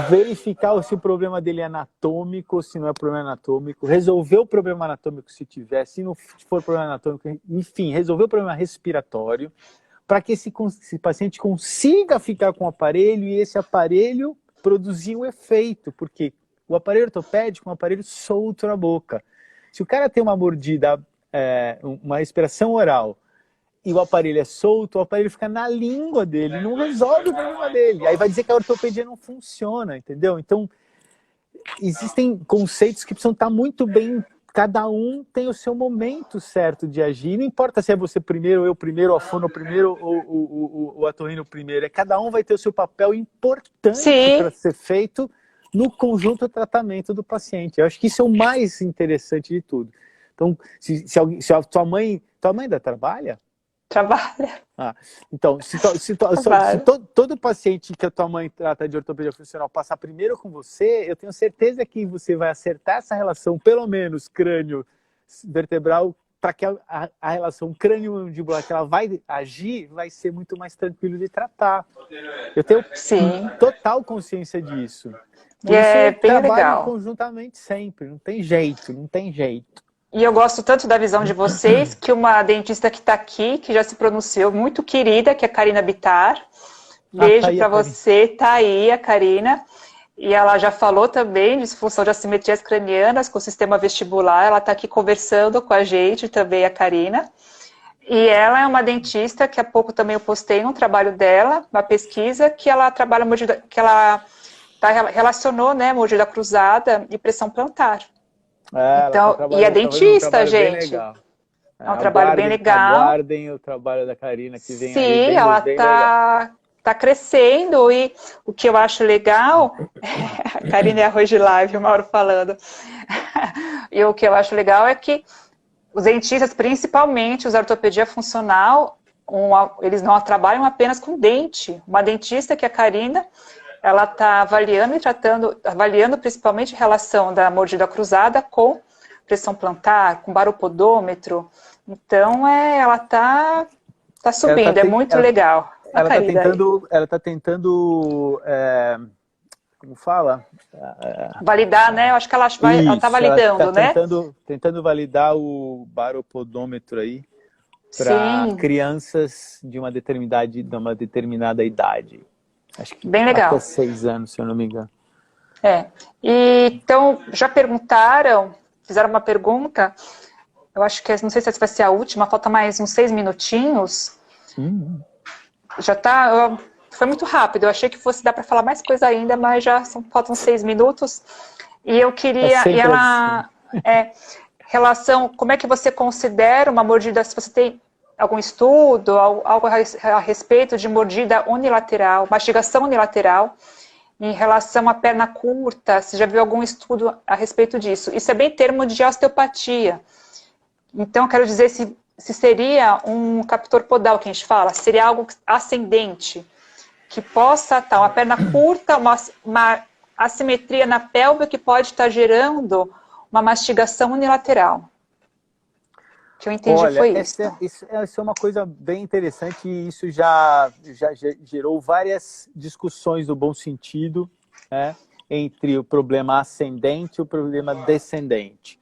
verificar se o problema dele é anatômico ou se não é problema anatômico, resolver o problema anatômico se tiver, se não for problema anatômico, enfim, resolver o problema respiratório, para que esse paciente consiga ficar com o aparelho e esse aparelho produzir um efeito, porque o aparelho ortopédico é um aparelho solto na boca. Se o cara tem uma mordida, uma respiração oral, e o aparelho é solto, o aparelho fica na língua dele, não resolve o problema dele. Aí vai dizer que a ortopedia não funciona, entendeu? Então, existem conceitos que precisam estar muito bem, cada um tem o seu momento certo de agir. Não importa se é você primeiro, eu primeiro, a fono primeiro ou o otorrino primeiro. Cada um vai ter o seu papel importante para ser feito no conjunto do tratamento do paciente. Eu acho que isso é o mais interessante de tudo. Então, se a tua mãe ainda trabalha? Trabalha. Então, se todo paciente que a tua mãe trata de ortopedia funcional passar primeiro com você, eu tenho certeza que você vai acertar essa relação, pelo menos crânio vertebral, para que a relação crânio-mandibular que ela vai agir vai ser muito mais tranquilo de tratar. Eu tenho total consciência disso. Por isso eu trabalho conjuntamente sempre, não tem jeito. E eu gosto tanto da visão de vocês, que uma dentista que está aqui, que já se pronunciou, muito querida, que é a Karina Bittar. Beijo para você, tá aí a Karina. E ela já falou também de disfunção de assimetrias cranianas com o sistema vestibular. Ela está aqui conversando com a gente também, a Karina. E ela é uma dentista que há pouco também eu postei um trabalho dela, uma pesquisa, que ela trabalha relacionou, né, mordida cruzada e pressão plantar. Então, e é dentista, gente. É um trabalho bem legal. Aguardem o trabalho da Karina que vem aí. Sim, ela tá crescendo, e o que eu acho legal, a Karina é arroz de live, o Mauro falando, e o que eu acho legal é que os dentistas, principalmente os ortopedia funcional, eles não trabalham apenas com dente. Uma dentista que é a Karina, ela está avaliando e tratando, avaliando principalmente a relação da mordida cruzada com pressão plantar, com baropodômetro. Então, ela está subindo, é muito legal. Ela está tentando, como fala? Validar, né? Eu acho que ela está validando, né? Tentando validar o baropodômetro aí para crianças de uma determinada idade. Acho que bem legal. Até 6 anos, se eu não me engano. Então, já perguntaram, fizeram uma pergunta, eu acho que, não sei se essa vai ser a última, falta mais uns 6 minutinhos. Já tá, foi muito rápido, eu achei que fosse dar para falar mais coisa ainda, mas já faltam 6 minutos. E eu queria, relação, como é que você considera uma mordida, se você tem algum estudo, algo a respeito de mordida unilateral, mastigação unilateral, em relação à perna curta, você já viu algum estudo a respeito disso? Isso é bem termo de osteopatia. Então, eu quero dizer se seria um captor podal que a gente fala, seria algo ascendente, que possa estar uma perna curta, uma assimetria na pelve que pode estar gerando uma mastigação unilateral. O que eu entendi foi isso. Essa é uma coisa bem interessante e isso já gerou várias discussões no bom sentido, né, entre o problema ascendente e o problema descendente.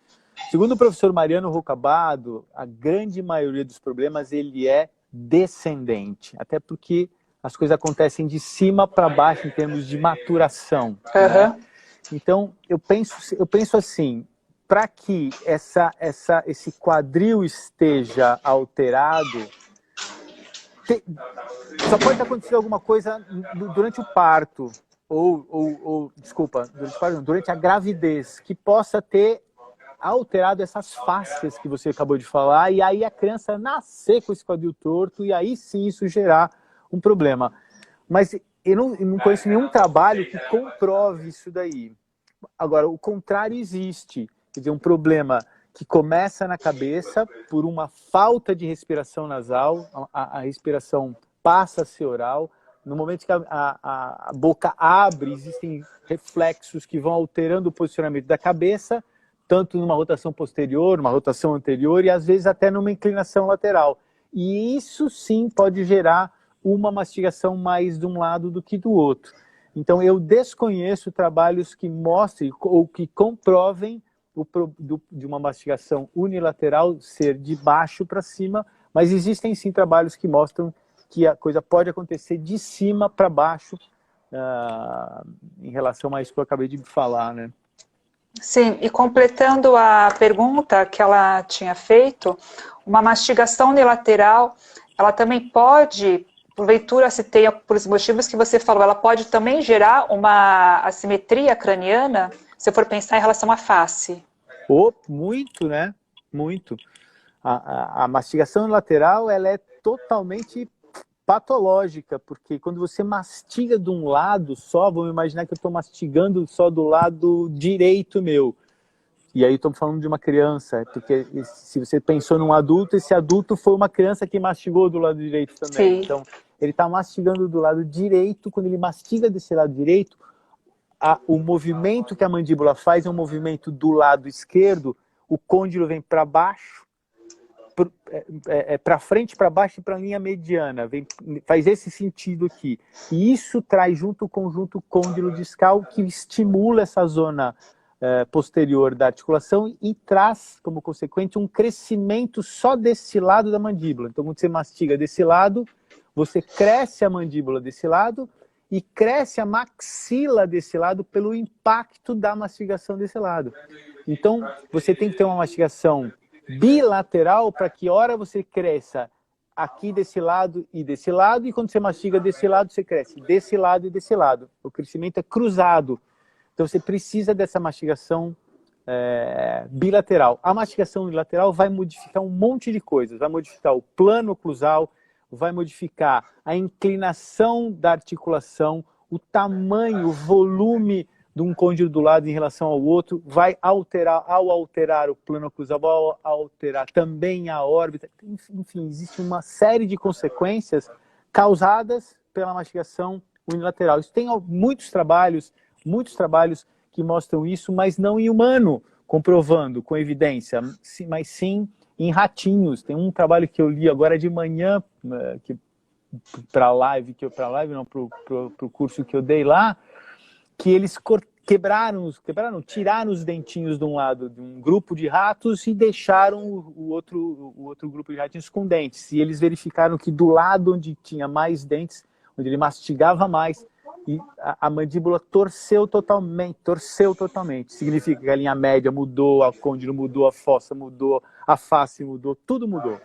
Segundo o professor Mariano Rocabado, a grande maioria dos problemas ele é descendente, até porque as coisas acontecem de cima para baixo em termos de maturação. Né? Então, eu penso assim, para que esse quadril esteja alterado, só pode acontecer alguma coisa durante o parto, durante a gravidez, que possa ter alterado essas fáscias que você acabou de falar, e aí a criança nascer com esse quadril torto, e aí sim isso gerar um problema. Mas eu não conheço nenhum trabalho que comprove isso daí. Agora, o contrário existe. Quer dizer, um problema que começa na cabeça por uma falta de respiração nasal, a respiração passa a ser oral. No momento que a boca abre, existem reflexos que vão alterando o posicionamento da cabeça, tanto numa rotação posterior, numa rotação anterior e às vezes até numa inclinação lateral. E isso sim pode gerar uma mastigação mais de um lado do que do outro. Então eu desconheço trabalhos que mostrem ou que comprovem de uma mastigação unilateral ser de baixo para cima, mas existem sim trabalhos que mostram que a coisa pode acontecer de cima para baixo em relação a isso que eu acabei de falar, né? Sim, e completando a pergunta que ela tinha feito, uma mastigação unilateral, ela também pode, porventura se tem por os motivos que você falou, ela pode também gerar uma assimetria craniana, se for pensar em relação à face. Muito, né? Muito. A mastigação unilateral, ela é totalmente patológica, porque quando você mastiga de um lado só, vamos imaginar que eu estou mastigando só do lado direito meu. E aí estou falando de uma criança, porque se você pensou num adulto, esse adulto foi uma criança que mastigou do lado direito também. Sim. Então, ele está mastigando do lado direito, quando ele mastiga desse lado direito, o movimento que a mandíbula faz é um movimento do lado esquerdo, o côndilo vem para baixo, para frente, para baixo e para a linha mediana. Faz esse sentido aqui. E isso traz junto o conjunto côndilo-discal que estimula essa zona posterior da articulação e traz, como consequente, um crescimento só desse lado da mandíbula. Então, quando você mastiga desse lado, você cresce a mandíbula desse lado e cresce a maxila desse lado pelo impacto da mastigação desse lado. Então, você tem que ter uma mastigação bilateral para que hora você cresça aqui desse lado, e quando você mastiga desse lado, você cresce desse lado e desse lado. O crescimento é cruzado. Então você precisa dessa mastigação bilateral. A mastigação unilateral vai modificar um monte de coisas. Vai modificar o plano oclusal, vai modificar a inclinação da articulação, o tamanho, o volume de um côndilo do lado em relação ao outro, vai alterar, ao alterar o plano oclusal, vai alterar também a órbita. Enfim, existe uma série de consequências causadas pela mastigação unilateral. Isso tem muitos trabalhos que mostram isso, mas não em humano, comprovando com evidência, mas sim em ratinhos. Tem um trabalho que eu li agora de manhã, para o curso que eu dei lá, que eles tiraram os dentinhos de um lado de um grupo de ratos e deixaram o outro grupo de ratinhos com dentes. E eles verificaram que do lado onde tinha mais dentes, onde ele mastigava mais, e a mandíbula torceu totalmente. Significa que a linha média mudou, a côndilo mudou, a fossa mudou, a face mudou, tudo mudou.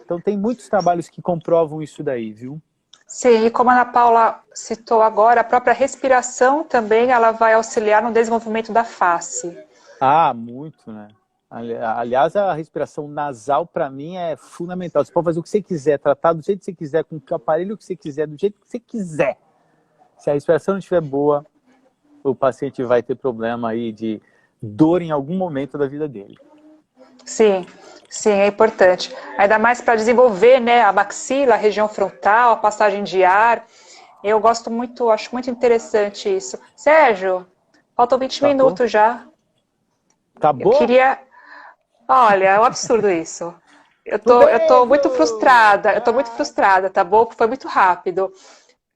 Então tem muitos trabalhos que comprovam isso daí, viu? Sim, e como a Ana Paula citou agora, a própria respiração também ela vai auxiliar no desenvolvimento da face. Ah, muito, né? Aliás, a respiração nasal, para mim, é fundamental. Você pode fazer o que você quiser, tratar do jeito que você quiser, com o aparelho que você quiser, do jeito que você quiser. Se a respiração não estiver boa, o paciente vai ter problema aí de dor em algum momento da vida dele. Sim, sim, é importante. Ainda mais para desenvolver, né, a maxila, a região frontal, a passagem de ar. Eu gosto muito, acho muito interessante isso. Sérgio, faltam 20 minutos já. Acabou? Eu queria... Olha, é um absurdo isso. Eu tô muito frustrada, tá bom? Foi muito rápido.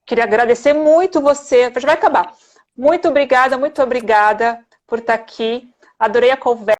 Queria agradecer muito você. Já vai acabar. Muito obrigada por estar aqui. Adorei a conversa.